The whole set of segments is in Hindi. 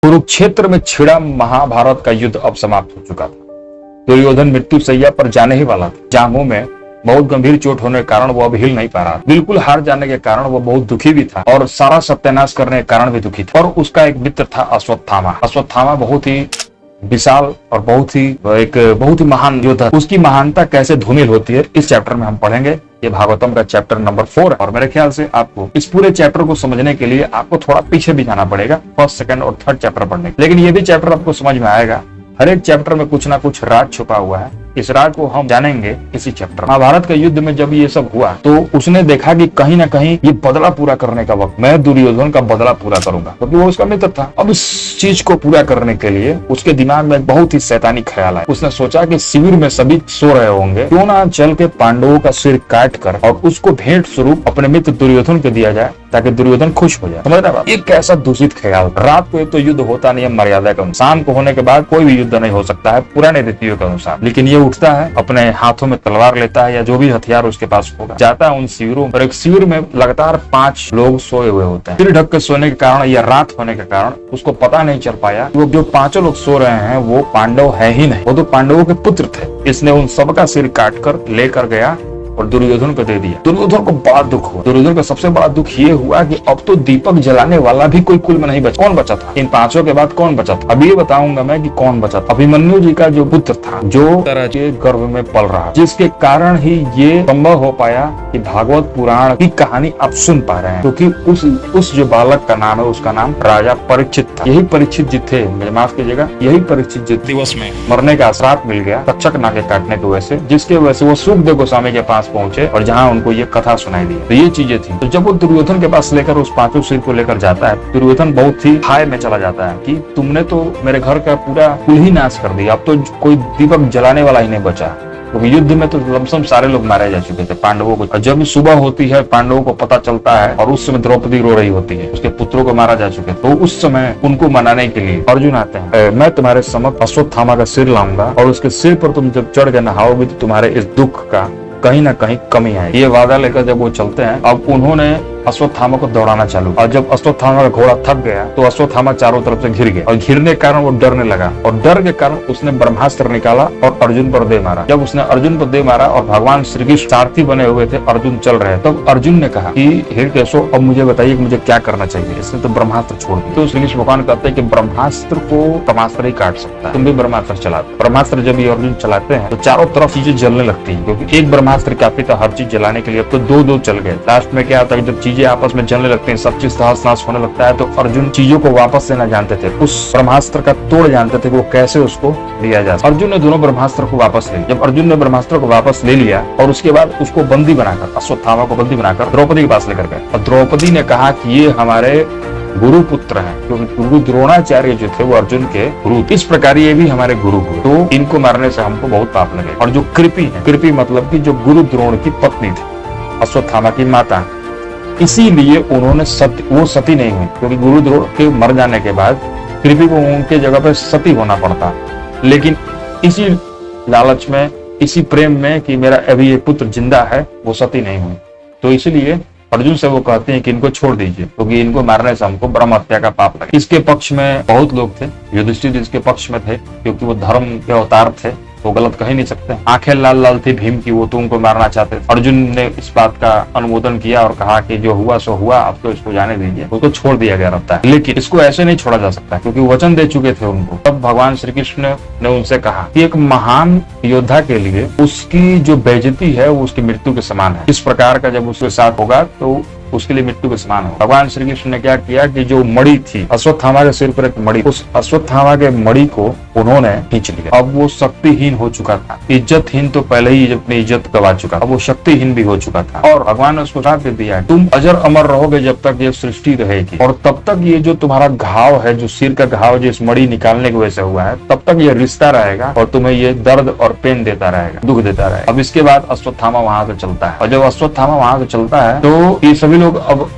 कुरुक्षेत्र में छिड़ा महाभारत का युद्ध अब समाप्त हो चुका था। दुर्योधन मृत्यु सैया पर जाने ही वाला था। जांघों में बहुत गंभीर चोट होने के कारण वो अब हिल नहीं पा रहा। बिल्कुल हार जाने के कारण वो बहुत दुखी भी था और सारा सत्यानाश करने के कारण भी दुखी था। और उसका एक मित्र था अश्वत्थामा। अश्वत्थामा बहुत ही विशाल और बहुत ही महान योद्धा। उसकी महानता कैसे धूमिल होती है इस चैप्टर में हम पढ़ेंगे। ये भागवतम का चैप्टर नंबर 4 है और मेरे ख्याल से आपको इस पूरे चैप्टर को समझने के लिए आपको थोड़ा पीछे भी जाना पड़ेगा, फर्स्ट, सेकंड और थर्ड चैप्टर पढ़ने के। लेकिन ये भी चैप्टर आपको समझ में आएगा। हर एक चैप्टर में कुछ ना कुछ राज छुपा हुआ है। इस राज को हम जानेंगे इसी चैप्टर। महाभारत के युद्ध में जब ये सब हुआ तो उसने देखा कि कहीं ना कहीं ये बदला पूरा करने का वक्त, मैं दुर्योधन का बदला पूरा करूंगा, क्योंकि वो उसका मित्र था। अब इस चीज को पूरा करने के लिए उसके दिमाग में बहुत ही शैतानी ख्याल आया। उसने सोचा कि शिविर में सभी सो रहे होंगे, क्यों ना चल के पांडवों का सिर काट कर और उसको भेंट स्वरूप अपने मित्र दुर्योधन को दिया जाए ताकि दुर्योधन खुश हो जाए। समझ रहे हैं? एक कैसा दूषित ख्याल। रात को एक तो युद्ध होता नहीं है मर्यादा के अनुसार, शाम को होने के बाद कोई भी युद्ध नहीं हो सकता है पुराने रीतियों के अनुसार। लेकिन ये उठता है, अपने हाथों में तलवार लेता है या जो भी हथियार उसके पास होगा, जाता है उन शिविरों पर। एक शिविर में लगातार 5 लोग सोए हुए होते हैं। सिर ढक के सोने के कारण या रात होने के कारण उसको पता नहीं चल पाया वो जो 5 लोग सो रहे हैं वो पांडव है ही नहीं, वो तो पांडवों के पुत्र थे। इसने उन सबका सिर काट कर लेकर गया और दुर्योधन को दे दिया। दुर्योधन को बड़ा दुख हुआ। दुर्योधन का सबसे बड़ा दुख ये हुआ कि अब तो दीपक जलाने वाला भी कोई कुल में नहीं बचा। कौन बचा था इन 5 के बाद? कौन बचा था? अब ये बताऊंगा मैं कि कौन बचा था। अभिमन्यु जी का जो पुत्र था, जो तरह के गर्भ में पल रहा, जिसके कारण ही ये संभव हो पाया कि भागवत पुराण की कहानी आप सुन पा रहे हैं। क्योंकि उस जो बालक का नाम है, उसका नाम राजा परीक्षित था। यही परीक्षित जी थे, मुझे माफ कीजिएगा, यही परीक्षित जी दिवस में मरने का श्राप मिल गया तक्षक नागे काटने की वजह से, जिसके वजह से वो सुखदेव गोस्वामी के पास पहुंचे और जहां उनको ये कथा सुनाई दी। तो ये चीजें थी। तो जब वो दुर्योधन के पास लेकर उस 5 सिर को लेकर जाता है, दुर्योधन बहुत ही हाय में चला जाता है कि तुमने तो मेरे घर का पूरा कुल ही नाश कर दिया, अब तो कोई दीपक जलाने वाला ही नहीं बचा। क्योंकि युद्ध में तो लमसम सारे लोग मारे जा चुके थे पांडवों को। और जब सुबह होती है पांडवों को पता चलता है और उस समय द्रौपदी रो रही होती है, उसके पुत्रों को मारा जा चुके। तो उस समय उनको मनाने के लिए अर्जुन आते हैं। मैं तुम्हारे समक्ष अश्वत्थामा का सिर लाऊंगा और उसके सिर पर तुम जब चढ़ के नहाओगे तो तुम्हारे इस दुख का कहीं ना कहीं कमी आएगी। ये वादा लेकर जब वो चलते हैं, अब उन्होंने अश्वत्थामा को दौड़ाना चालू। और जब अश्वत्थामा का घोड़ा थक गया तो अश्वत्थामा चारों तरफ से घिर गया और घिरने के कारण वो डरने लगा और डर के कारण उसने ब्रह्मास्त्र निकाला और अर्जुन पर दे मारा। जब उसने अर्जुन पर दे मारा और भगवान श्री कृष्ण सारथी बने हुए थे, अर्जुन चल रहे, तब अर्जुन ने कहा कि हिरण्यकेशो अब मुझे बताइए कि मुझे क्या करना चाहिए। इसने तो ब्रह्मास्त्र छोड़ दिया। तो श्री कृष्ण भगवान कहते हैं कि ब्रह्मास्त्र को ब्रह्मास्त्र ही काट सकता है, तुम भी ब्रह्मास्त्र चला। ब्रह्मास्त्र जब ये अर्जुन चलाते हैं तो चारों तरफ चीजें जलने लगती है, क्योंकि एक ब्रह्मास्त्र काफी था हर चीज जलाने के लिए। अब तो 2-2 चल गए। लास्ट में क्या होता है, जब चीजें आपस में जलने लगते हैं, सब चीज तहस नहस होने लगता है, तो अर्जुन चीजों को वापस लेना जानते थे, उस ब्रह्मास्त्र का तोड़ जानते थे कि वो कैसे उसको लिया जाए। अर्जुन ने दोनों ब्रह्मास्त्र को वापस ले लिया। जब अर्जुन ने ब्रह्मास्त्र को वापस ले लिया और उसके बाद उसको बंदी बनाकर, अश्वत्थामा को बंदी बनाकर द्रौपदी के पास लेकर गए और द्रौपदी ने कहा कि ये हमारे गुरु पुत्र हैं, क्योंकि गुरु द्रोणाचार्य जो थे वो अर्जुन के गुरु, इस प्रकार ये भी हमारे गुरु हुए, तो इनको मारने से हमको बहुत पाप लगे। और जो कृपि है, कृपि मतलब कि जो गुरु द्रोण की पत्नी थी, अश्वत्थामा की माता, इसीलिए उन्होंने वो सती नहीं हुई, क्योंकि गुरु द्रोण के मर जाने के बाद कृपि को उनके जगह पर सती होना पड़ता। लेकिन इसी लालच में, इसी प्रेम में कि मेरा अभी ये पुत्र जिंदा है, वो सती नहीं हुई। तो इसलिए अर्जुन से वो कहते हैं कि इनको छोड़ दीजिए, क्योंकि इनको मारने से हमको ब्रह्म हत्या का पाप लगे। इसके पक्ष में बहुत लोग थे, युधिष्ठिर इसके पक्ष में थे, क्योंकि वो धर्म के अवतार थे, वो गलत कह ही नहीं सकते। आंखें लाल लाल थी भीम की, वो तो उनको मारना चाहते थे। अर्जुन ने इस बात का अनुमोदन किया और कहा कि जो हुआ सो हुआ, अब तो इसको जाने दीजिए। उसको छोड़ दिया गया रहता है, लेकिन इसको ऐसे नहीं छोड़ा जा सकता, क्योंकि वचन दे चुके थे उनको। तब भगवान श्री कृष्ण ने उनसे कहा कि एक महान योद्धा के लिए उसकी जो बेइज्जती है वो उसकी मृत्यु के समान है। इस प्रकार का जब उसके साथ होगा तो उसके लिए मृत्यु के समान हो। भगवान श्री कृष्ण ने क्या किया कि जो मणि थी अश्वत्थामा के सिर पर, एक मणि, उस अश्वत्थामा के मणि को उन्होंने खींच लिया। अब वो शक्तिहीन हो चुका था, इज्जतहीन तो पहले ही अपनी इज्जत गवा चुका, अब वो शक्तिहीन भी हो चुका था। और भगवान ने उसको साथ दे दिया, तुम अजर अमर रहोगे जब तक ये सृष्टि रहेगी, और तब तक ये जो तुम्हारा घाव है, जो सिर का घाव जिस मणि निकालने की वजह से हुआ है, तब तक ये रिश्ता रहेगा और तुम्हें ये दर्द और पेन देता रहेगा, दुख देता रहेगा। अब इसके बाद अश्वत्थामा वहां से चलता है, और जब अश्वत्थामा वहां से चलता है तो ये सभी लोग, अब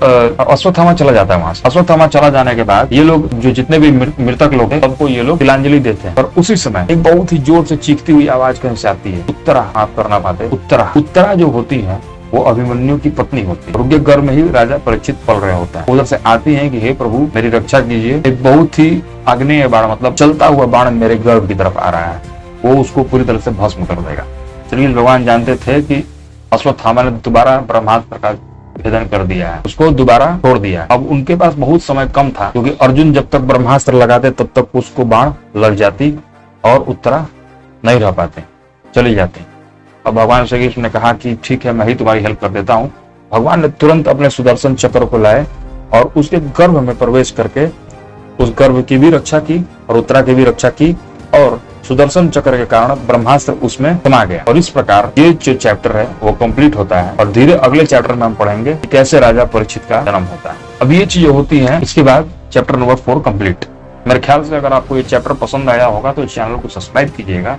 अश्वत्थामा चला जाता है वहां से। अश्वत्थामा चला जाने के बाद ये लोग, जो जितने भी मृतक लोग हैं, सबको ये लोग तिलांजलि देते हैं। और उसी समय एक बहुत ही जोर से चीखती हुई आवाज कहीं से आती है, उत्तरा। आप करना पाते उत्तरा। उत्तरा जो होती है वो अभिमन्यु की पत्नी होती है। उनके गर्भ में ही राजा परीक्षित पल रहे होता है। उधर से आती है कि हे प्रभु मेरी रक्षा कीजिए, एक बहुत ही आग्नेय बाण मतलब चलता हुआ बाण मेरे गर्भ की तरफ आ रहा है, वो उसको पूरी तरह से भस्म कर देगा। श्री भगवान जानते थे कि अश्वत्थामा ने दोबारा ब्रह्मास्त्र का भेदन कर दिया है, उसको दोबारा छोड़ दिया है। अब उनके पास बहुत समय कम था, क्योंकि अर्जुन जब तक ब्रह्मास्त्र लगाते तब तक उसको बाण लग जाती और उत्तरा नहीं रह पाते, चली जाती। अब भगवान श्री कृष्ण ने कहा कि ठीक है, मैं ही तुम्हारी हेल्प कर देता हूँ। भगवान ने तुरंत अपने सुदर्शन चक्र को लाए और उसके गर्भ में प्रवेश करके उस गर्भ की भी रक्षा की और उत्तरा की भी रक्षा की, और सुदर्शन चक्र के कारण ब्रह्मास्त्र उसमें समा गया। और इस प्रकार ये जो चैप्टर है वो कंप्लीट होता है, और धीरे अगले चैप्टर में हम पढ़ेंगे कि कैसे राजा परीक्षित का जन्म होता है। अब ये चीजें होती हैं, इसके बाद चैप्टर नंबर 4 कंप्लीट। मेरे ख्याल से अगर आपको ये चैप्टर पसंद आया होगा तो चैनल को सब्सक्राइब कीजिएगा